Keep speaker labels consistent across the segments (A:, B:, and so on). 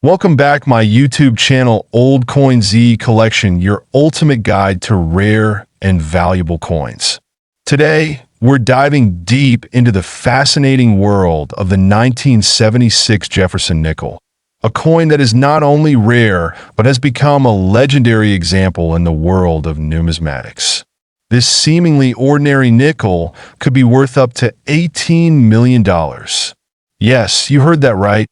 A: Welcome back my YouTube channel, Old Coin Z Collection, your ultimate guide to rare and valuable coins. Today, we're diving deep into the fascinating world of the 1976 Jefferson Nickel, a coin that is not only rare, but has become a legendary example in the world of numismatics. This seemingly ordinary nickel could be worth up to $18 million. Yes, you heard that right,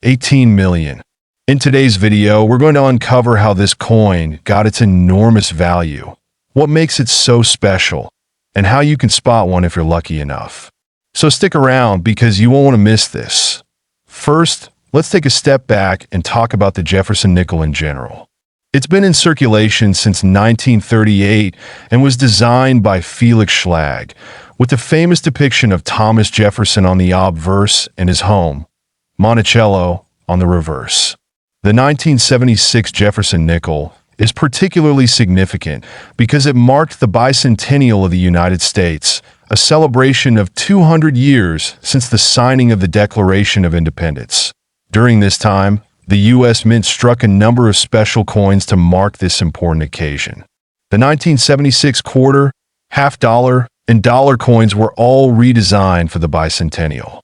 A: $18 million. In today's video, we're going to uncover how this coin got its enormous value, what makes it so special, and how you can spot one if you're lucky enough. So stick around because you won't want to miss this. First, let's take a step back and talk about the Jefferson Nickel in general. It's been in circulation since 1938 and was designed by Felix Schlag, with the famous depiction of Thomas Jefferson on the obverse and his home, Monticello, on the reverse. The 1976 Jefferson Nickel is particularly significant because it marked the Bicentennial of the United States, a celebration of 200 years since the signing of the Declaration of Independence. During this time, the U.S. Mint struck a number of special coins to mark this important occasion. The 1976 quarter, half dollar, and dollar coins were all redesigned for the Bicentennial.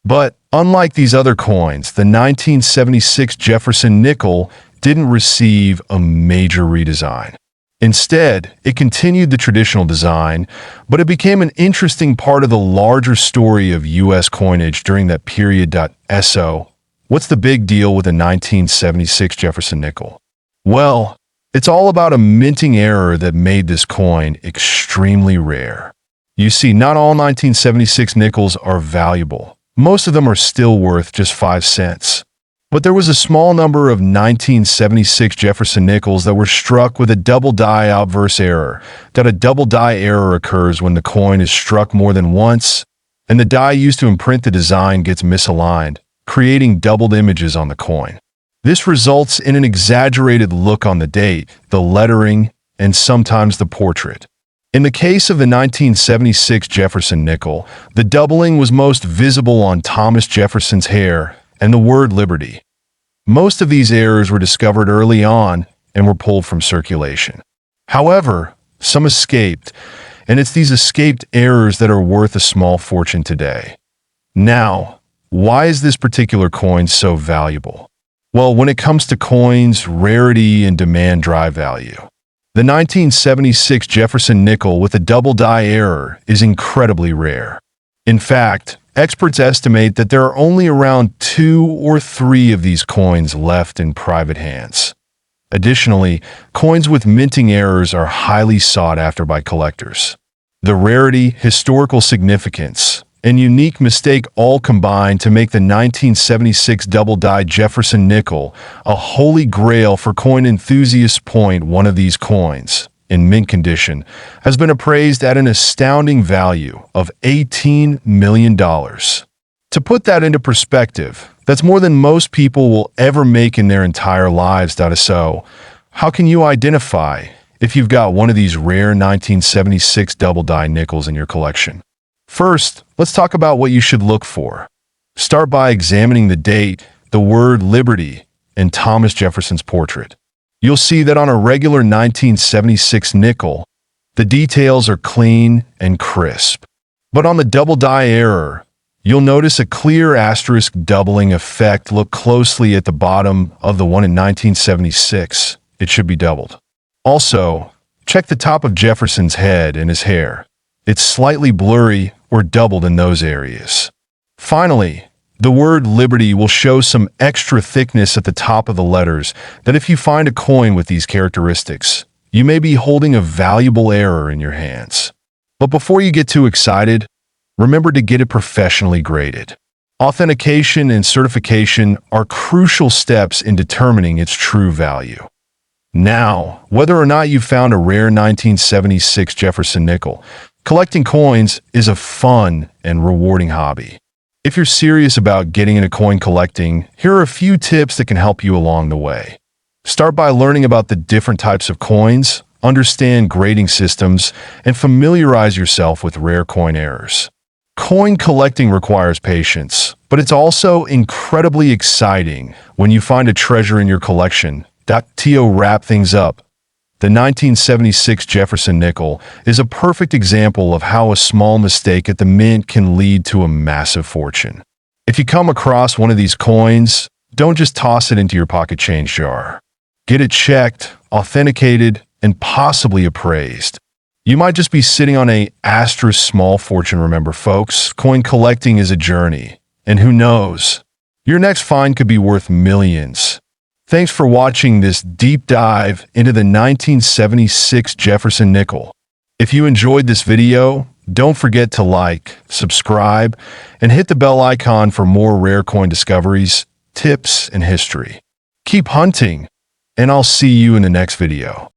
A: But unlike these other coins, the 1976 Jefferson Nickel didn't receive a major redesign. Instead, it continued the traditional design, but it became an interesting part of the larger story of U.S. coinage during that period. So, what's the big deal with the 1976 Jefferson Nickel? Well, it's all about a minting error that made this coin extremely rare. You see, not all 1976 nickels are valuable. Most of them are still worth just 5 cents. But there was a small number of 1976 Jefferson nickels that were struck with a double die outverse error. A double die error occurs when the coin is struck more than once, and the die used to imprint the design gets misaligned, creating doubled images on the coin. This results in an exaggerated look on the date, the lettering, and sometimes the portrait. In the case of the 1976 Jefferson Nickel, the doubling was most visible on Thomas Jefferson's hair and the word Liberty. Most of these errors were discovered early on and were pulled from circulation. However, some escaped, and it's these escaped errors that are worth a small fortune today. Now, why is this particular coin so valuable? Well, when it comes to coins, rarity and demand drive value. The 1976 Jefferson Nickel with a double die error is incredibly rare. In fact, experts estimate that there are only around 2 or 3 of these coins left in private hands. Additionally, coins with minting errors are highly sought after by collectors. The rarity, historical significance, and unique mistake all combine to make the 1976 double-die Jefferson Nickel a holy grail for coin enthusiasts. One of these coins, in mint condition, has been appraised at an astounding value of $18 million. To put that into perspective, that's more than most people will ever make in their entire lives. So, how can you identify if you've got one of these rare 1976 double-die nickels in your collection? First, let's talk about what you should look for. Start by examining the date, the word Liberty, and Thomas Jefferson's portrait. You'll see that on a regular 1976 nickel, the details are clean and crisp. But on the double die error, you'll notice a clear asterisk doubling effect. Look closely at the bottom of the one in 1976. It should be doubled. Also, check the top of Jefferson's head and his hair. It's slightly blurry or doubled in those areas. Finally, the word Liberty will show some extra thickness at the top of the letters that if you find a coin with these characteristics, you may be holding a valuable error in your hands. But before you get too excited, remember to get it professionally graded. Authentication and certification are crucial steps in determining its true value. Now, whether or not you found a rare 1976 Jefferson Nickel, collecting coins is a fun and rewarding hobby. If you're serious about getting into coin collecting, here are a few tips that can help you along the way. Start by learning about the different types of coins, understand grading systems, and familiarize yourself with rare coin errors. Coin collecting requires patience, but it's also incredibly exciting when you find a treasure in your collection. To wrap things up, the 1976 Jefferson Nickel is a perfect example of how a small mistake at the mint can lead to a massive fortune. If you come across one of these coins, don't just toss it into your pocket change jar. Get it checked, authenticated, and possibly appraised. You might just be sitting on a asterisk small fortune. Remember, folks, coin collecting is a journey, and who knows, your next find could be worth millions. Thanks for watching this deep dive into the 1976 Jefferson Nickel. If you enjoyed this video, don't forget to like, subscribe, and hit the bell icon for more rare coin discoveries, tips, and history. Keep hunting, and I'll see you in the next video.